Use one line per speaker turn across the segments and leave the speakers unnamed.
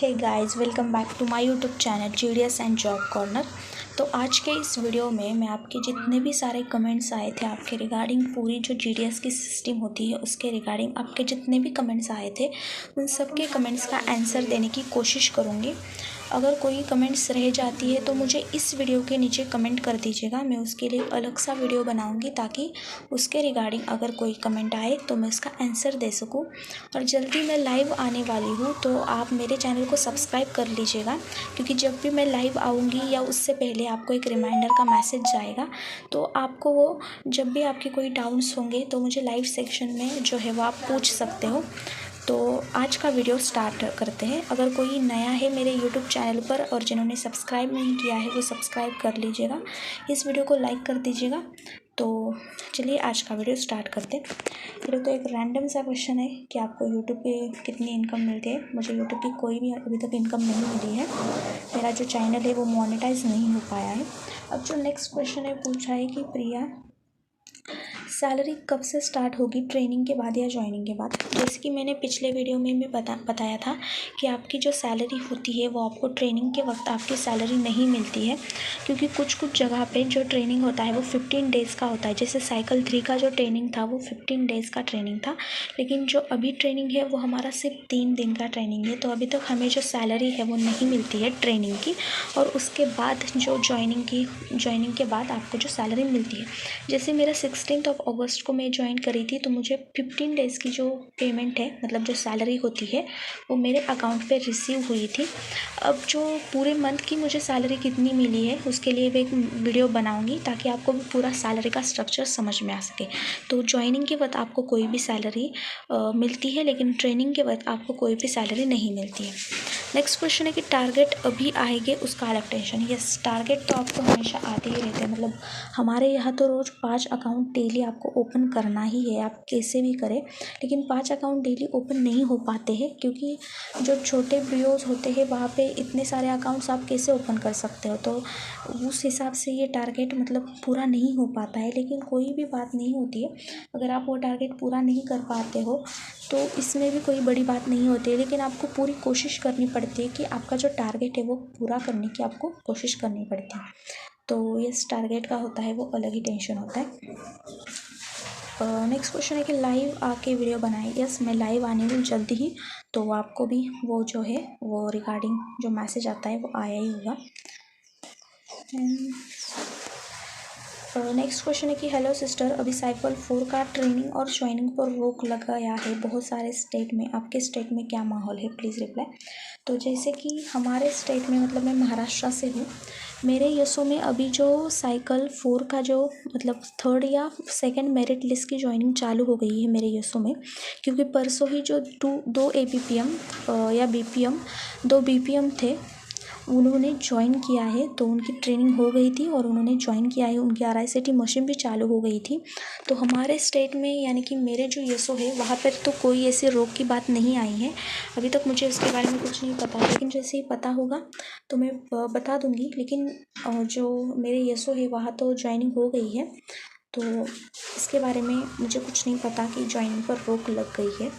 Hey guys, welcome back to my YouTube channel GDS and job corner. तो आज के इस वीडियो में मैं आपके जितने भी सारे कमेंट्स आए थे आपके रिगार्डिंग पूरी जो जीडीएस की सिस्टम होती है उसके रिगार्डिंग आपके जितने भी कमेंट्स आए थे उन सब के कमेंट्स का आंसर देने की कोशिश करूँगी। अगर कोई कमेंट्स रह जाती है तो मुझे इस वीडियो के नीचे कमेंट कर दीजिएगा, मैं उसके लिए अलग सा वीडियो बनाऊंगी ताकि उसके रिगार्डिंग अगर कोई कमेंट आए तो मैं उसका आंसर दे सकूं। और जल्दी मैं लाइव आने वाली हूं तो आप मेरे चैनल को सब्सक्राइब कर लीजिएगा, क्योंकि जब भी मैं लाइव आऊँगी या उससे पहले आपको एक रिमाइंडर का मैसेज जाएगा, तो आपको वो जब भी आपके कोई डाउट्स होंगे तो मुझे लाइव सेक्शन में जो है वो आप पूछ सकते हो। तो आज का वीडियो स्टार्ट करते हैं। अगर कोई नया है मेरे यूट्यूब चैनल पर और जिन्होंने सब्सक्राइब नहीं किया है वो सब्सक्राइब कर लीजिएगा, इस वीडियो को लाइक कर दीजिएगा। तो चलिए आज का वीडियो स्टार्ट करते हैं। फिर तो एक रैंडम सा क्वेश्चन है कि आपको यूट्यूब पे कितनी इनकम मिलती है। मुझे यूट्यूब की कोई भी अभी तक इनकम नहीं मिली है, मेरा जो चैनल है वो मोनेटाइज नहीं हो पाया है। अब जो नेक्स्ट क्वेश्चन है पूछा है कि प्रिया सैलरी कब से स्टार्ट होगी, ट्रेनिंग के बाद या ज्वाइनिंग के बाद। जैसे कि मैंने पिछले वीडियो में भी बताया था कि आपकी जो सैलरी होती है वो आपको ट्रेनिंग के वक्त आपकी सैलरी नहीं मिलती है, क्योंकि कुछ जगह पे जो ट्रेनिंग होता है वो 15 डेज़ का होता है। जैसे साइकिल 3 का जो ट्रेनिंग था वो 15 डेज़ का ट्रेनिंग था, लेकिन जो अभी ट्रेनिंग है वो हमारा सिर्फ 3 दिन का ट्रेनिंग है। तो अभी तक हमें जो सैलरी है वो नहीं मिलती है ट्रेनिंग की, और उसके बाद जो ज्वाइनिंग के बाद आपको जो सैलरी मिलती है। जैसे मेरा 16 अगस्त को मैं ज्वाइन करी थी तो मुझे 15 डेज़ की जो पेमेंट है, मतलब जो सैलरी होती है, वो मेरे अकाउंट पे रिसीव हुई थी। अब जो पूरे मंथ की मुझे सैलरी कितनी मिली है उसके लिए मैं एक वीडियो बनाऊंगी ताकि आपको भी पूरा सैलरी का स्ट्रक्चर समझ में आ सके। तो ज्वाइनिंग के वक्त आपको कोई भी सैलरी मिलती है, लेकिन ट्रेनिंग के वक्त आपको कोई भी सैलरी नहीं मिलती है। नेक्स्ट क्वेश्चन है कि टारगेट अभी आएंगे उसका अलग टेंशन। यस, टारगेट तो आपको हमेशा आते ही रहते हैं। मतलब हमारे यहाँ तो रोज़ 5 अकाउंट डेली आपको ओपन करना ही है, आप कैसे भी करें, लेकिन 5 अकाउंट डेली ओपन नहीं हो पाते हैं, क्योंकि जो छोटे बीओज होते हैं वहाँ पे इतने सारे अकाउंट्स आप कैसे ओपन कर सकते हो। तो उस हिसाब से ये टारगेट मतलब पूरा नहीं हो पाता है, लेकिन कोई भी बात नहीं होती है। अगर आप वो टारगेट पूरा नहीं कर पाते हो तो इसमें भी कोई बड़ी बात नहीं होती है, लेकिन आपको पूरी कोशिश करनी पड़ती है कि आपका जो टारगेट है वो पूरा करने की आपको कोशिश करनी पड़ती है। तो इस टारगेट का होता है वो अलग ही टेंशन होता है। नेक्स्ट क्वेश्चन है कि लाइव आके वीडियो बनाए। यस, मैं लाइव आने वाली जल्दी ही, तो आपको भी वो जो है वो रिगार्डिंग जो मैसेज आता है वो आया ही होगा। नेक्स्ट क्वेश्चन है कि हेलो सिस्टर, अभी साइकिल 4 का ट्रेनिंग और ज्वाइनिंग पर रोक लगाया है बहुत सारे स्टेट में, आपके स्टेट में क्या माहौल है, प्लीज़ रिप्लाई। तो जैसे कि हमारे स्टेट में, मतलब मैं महाराष्ट्र से हूँ, मेरे यसो में अभी जो साइकिल 4 का जो मतलब 3rd या 2nd मेरिट लिस्ट की ज्वाइनिंग चालू हो गई है मेरे यसो में, क्योंकि परसों ही जो दो APPM या BPM, 2 BPM थे, उन्होंने ज्वाइन किया है। तो उनकी ट्रेनिंग हो गई थी और उन्होंने ज्वाइन किया है, उनकी RICT मशीन भी चालू हो गई थी। तो हमारे स्टेट में यानी कि मेरे जो यसो है वहाँ पर तो कोई ऐसी रोक की बात नहीं आई है अभी तक। मुझे इसके बारे में कुछ नहीं पता, लेकिन जैसे ही पता होगा तो मैं बता दूँगी। लेकिन जो मेरे यसो है वहाँ तो ज्वाइनिंग हो गई है, तो इसके बारे में मुझे कुछ नहीं पता कि ज्वाइनिंग पर रोक लग गई है।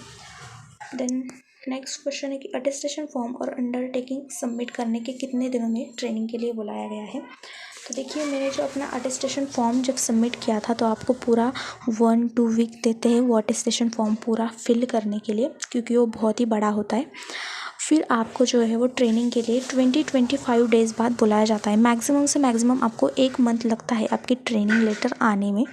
देन नेक्स्ट क्वेश्चन है कि अटेस्टेशन फॉर्म और अंडरटेकिंग सबमिट करने के कितने दिनों में ट्रेनिंग के लिए बुलाया गया है। तो देखिए, मैंने जो अपना अटेस्टेशन फॉर्म जब सबमिट किया था तो आपको पूरा 1-2 वीक देते हैं वो अटेस्टेशन फॉर्म पूरा फिल करने के लिए, क्योंकि वो बहुत ही बड़ा होता है। फिर आपको जो है वो ट्रेनिंग के लिए 20-25 डेज़ बाद बुलाया जाता है। मैक्सिमम से मैक्सिमम आपको 1 मंथ लगता है आपकी ट्रेनिंग लेटर आने में।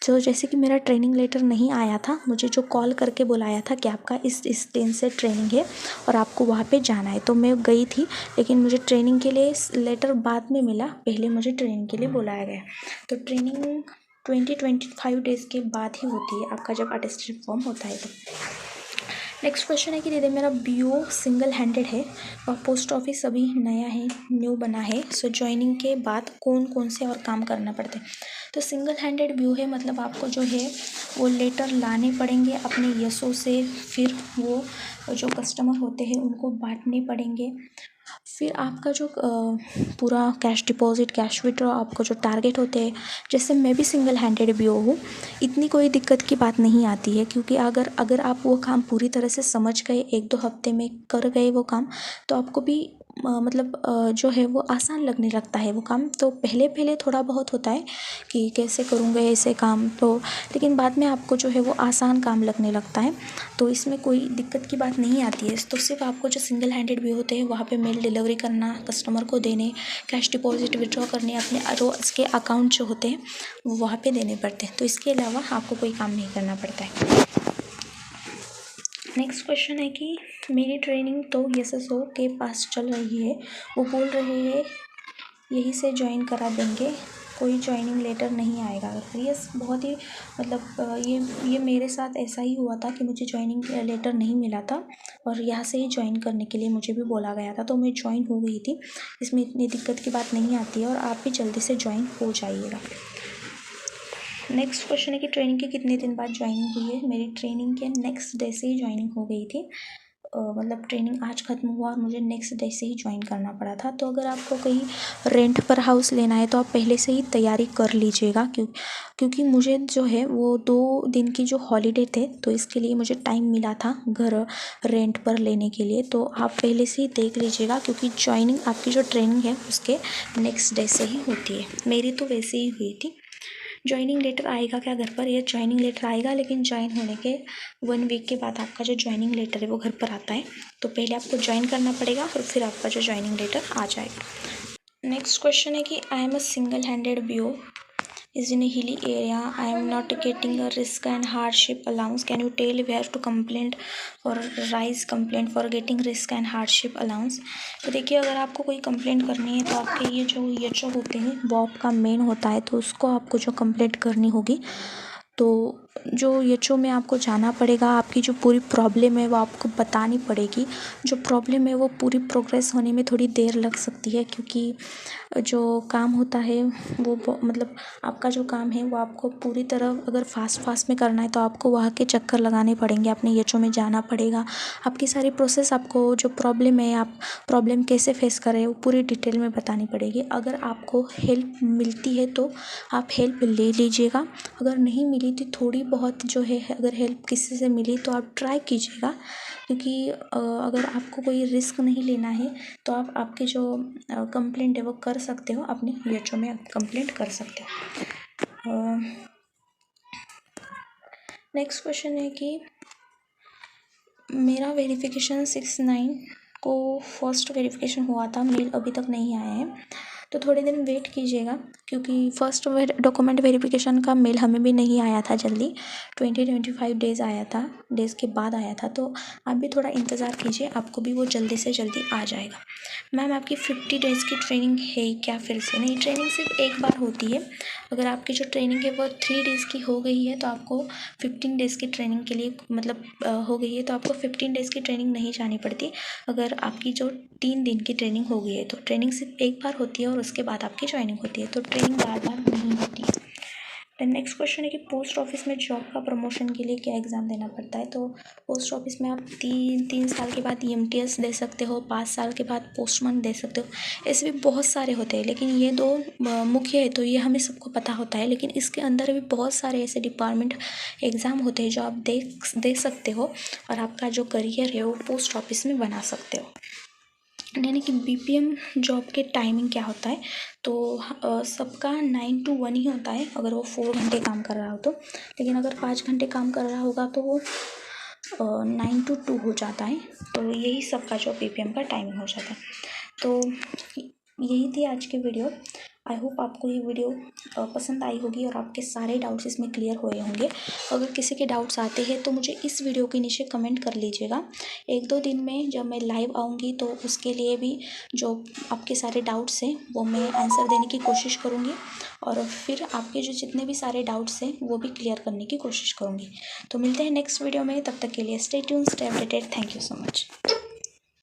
तो जैसे कि मेरा ट्रेनिंग लेटर नहीं आया था, मुझे जो कॉल करके बुलाया था कि आपका इस दिन से ट्रेनिंग है और आपको वहाँ पे जाना है, तो मैं गई थी, लेकिन मुझे ट्रेनिंग के लिए लेटर बाद में मिला, पहले मुझे ट्रेनिंग के लिए बुलाया गया। तो ट्रेनिंग 20-25 डेज़ के बाद ही होती है आपका जब अटेस्टेशन फॉर्म होता है। तो नेक्स्ट क्वेश्चन है कि दीदी मेरा BO सिंगल हैंडेड है और पोस्ट ऑफिस अभी नया है, न्यू बना है, सो ज्वाइनिंग के बाद कौन कौन से और काम करना पड़ते हैं। तो सिंगल हैंडेड BO है, मतलब आपको जो है वो लेटर लाने पड़ेंगे अपने यसों से, फिर वो जो कस्टमर होते हैं उनको बांटने पड़ेंगे। फिर आपका जो पूरा कैश डिपॉजिट, कैश विड्रॉ, आपको जो टारगेट होते हैं, जैसे मैं भी सिंगल हैंडेड भी हूँ, इतनी कोई दिक्कत की बात नहीं आती है, क्योंकि अगर आप वो काम पूरी तरह से समझ गए, 1-2 हफ्ते में कर गए वो काम, तो आपको भी मतलब जो है वो आसान लगने लगता है वो काम। तो पहले पहले थोड़ा बहुत होता है कि कैसे करूँगा ऐसे काम, तो लेकिन बाद में आपको जो है वो आसान काम लगने लगता है, तो इसमें कोई दिक्कत की बात नहीं आती है। तो सिर्फ आपको जो सिंगल हैंडेड भी होते हैं वहाँ पे मेल डिलीवरी करना, कस्टमर को देने, कैश डिपॉजिट विड्रॉ करने, अपने रोज़ के अकाउंट जो होते हैं वो वहाँ पे देने पड़ते हैं। तो इसके अलावा आपको कोई काम नहीं करना पड़ता है। नेक्स्ट क्वेश्चन है कि मेरी ट्रेनिंग तो SSO के पास चल रही है, वो बोल रहे हैं यहीं से ज्वाइन करा देंगे, कोई ज्वाइनिंग लेटर नहीं आएगा। यस, बहुत ही मतलब ये मेरे साथ ऐसा ही हुआ था कि मुझे ज्वाइनिंग लेटर नहीं मिला था और यहाँ से ही ज्वाइन करने के लिए मुझे भी बोला गया था, तो मैं ज्वाइन हो गई थी। इसमें इतनी दिक्कत की बात नहीं आती है और आप भी जल्दी से ज्वाइन हो जाइएगा। नेक्स्ट क्वेश्चन है कि ट्रेनिंग के कितने दिन बाद ज्वाइनिंग हुई है। मेरी ट्रेनिंग के नेक्स्ट डे से ही ज्वाइनिंग हो गई थी। मतलब ट्रेनिंग आज ख़त्म हुआ और मुझे नेक्स्ट डे से ही ज्वाइन करना पड़ा था। तो अगर आपको कहीं रेंट पर हाउस लेना है तो आप पहले से ही तैयारी कर लीजिएगा, क्योंकि मुझे जो है वो 2 दिन की जो हॉलीडे थे, तो इसके लिए मुझे टाइम मिला था घर रेंट पर लेने के लिए। तो आप पहले से ही देख लीजिएगा, क्योंकि ज्वाइनिंग आपकी जो ट्रेनिंग है उसके नेक्स्ट डे से ही होती है। मेरी तो वैसे ही हुई थी। ज्वाइनिंग लेटर आएगा क्या घर पर? ये ज्वाइनिंग लेटर आएगा, लेकिन ज्वाइन होने के 1 वीक के बाद आपका जो ज्वाइनिंग लेटर है वो घर पर आता है। तो पहले आपको ज्वाइन करना पड़ेगा और फिर आपका जो ज्वाइनिंग लेटर आ जाएगा। नेक्स्ट क्वेश्चन है कि I am a single handed BO is in a hilly area. I am not getting a risk and hardship allowance. Can you tell where to complaint or raise complaint for getting risk and hardship allowance? तो देखिए, अगर आपको कोई complaint करनी है तो आपके ये जो होते हैं वो आपका मेन होता है, तो उसको आपको जो कंप्लेंट करनी होगी, तो जो HO में आपको जाना पड़ेगा। आपकी जो पूरी प्रॉब्लम है वो आपको बतानी पड़ेगी। जो प्रॉब्लम है वो पूरी प्रोग्रेस होने में थोड़ी देर लग सकती है, क्योंकि जो काम होता है वो मतलब आपका जो काम है वो आपको पूरी तरह अगर फास्ट में करना है तो आपको वहाँ के चक्कर लगाने पड़ेंगे, अपने HO में जाना पड़ेगा। आपकी सारी प्रोसेस, आपको जो प्रॉब्लम है, आप प्रॉब्लम कैसे फेस कर रहे हो, वो पूरी डिटेल में बतानी पड़ेगी। अगर आपको हेल्प मिलती है तो आप हेल्प ले लीजिएगा, अगर नहीं मिली तो थोड़ी बहुत जो है अगर हेल्प किसी से मिली तो आप ट्राई कीजिएगा, क्योंकि अगर आपको कोई रिस्क नहीं लेना है तो आप आपके जो कंप्लेंट है वो कर सकते हो, अपने HO में आप कंप्लेंट कर सकते हो। नेक्स्ट क्वेश्चन है कि मेरा वेरिफिकेशन 6/9 को फर्स्ट वेरिफिकेशन हुआ था, मेल अभी तक नहीं आया है, तो थोड़े दिन वेट कीजिएगा, क्योंकि फर्स्ट डॉक्यूमेंट वेरिफिकेशन का मेल हमें भी नहीं आया था जल्दी। 20-25 डेज़ आया था, डेज़ के बाद आया था, तो आप भी थोड़ा इंतज़ार कीजिए, आपको भी वो जल्दी से जल्दी आ जाएगा। मैम, आपकी 50 डेज़ की ट्रेनिंग है क्या फिर से? नहीं, ट्रेनिंग सिर्फ एक बार होती है। अगर आपकी जो ट्रेनिंग है वो 3 डेज़ की हो गई है तो आपको 15 डेज़ की ट्रेनिंग के लिए मतलब हो गई है तो आपको 15 डेज़ की ट्रेनिंग नहीं जानी पड़ती। अगर आपकी जो 3 दिन की ट्रेनिंग हो गई है तो ट्रेनिंग सिर्फ एक बार होती है और उसके बाद आपकी ज्वाइनिंग होती है, तो ट्रेनिंग बार बार नहीं होती है। देन नेक्स्ट क्वेश्चन है कि पोस्ट ऑफिस में जॉब का प्रमोशन के लिए क्या एग्ज़ाम देना पड़ता है? तो पोस्ट ऑफिस में आप 3 साल के बाद EMTS दे सकते हो, 5 साल के बाद पोस्टमैन दे सकते हो। ऐसे भी बहुत सारे होते हैं, लेकिन ये 2 मुख्य है, तो ये हमें सबको पता होता है। लेकिन इसके अंदर भी बहुत सारे ऐसे डिपार्टमेंट एग्ज़ाम होते हैं जो आप दे सकते हो और आपका जो करियर है वो पोस्ट ऑफिस में बना सकते हो। यानी कि BPM जॉब के टाइमिंग क्या होता है, तो सबका 9 to 1 ही होता है अगर वो 4 घंटे काम कर रहा हो तो, लेकिन अगर 5 घंटे काम कर रहा होगा तो वो 9 to 2 हो जाता है। तो यही सबका जो BPM का टाइमिंग हो जाता है। तो यही थी आज की वीडियो। आई होप आपको ये वीडियो पसंद आई होगी और आपके सारे डाउट्स इसमें क्लियर हुए होंगे। अगर किसी के डाउट्स आते हैं तो मुझे इस वीडियो के नीचे कमेंट कर लीजिएगा। 1-2 दिन में जब मैं लाइव आऊँगी तो उसके लिए भी जो आपके सारे डाउट्स हैं वो मैं आंसर देने की कोशिश करूँगी और फिर आपके जो जितने भी सारे डाउट्स हैं वो भी क्लियर करने की कोशिश करूँगी। तो मिलते हैं नेक्स्ट वीडियो में, तब तक के लिए stay tuned, stay updated. Thank you so much.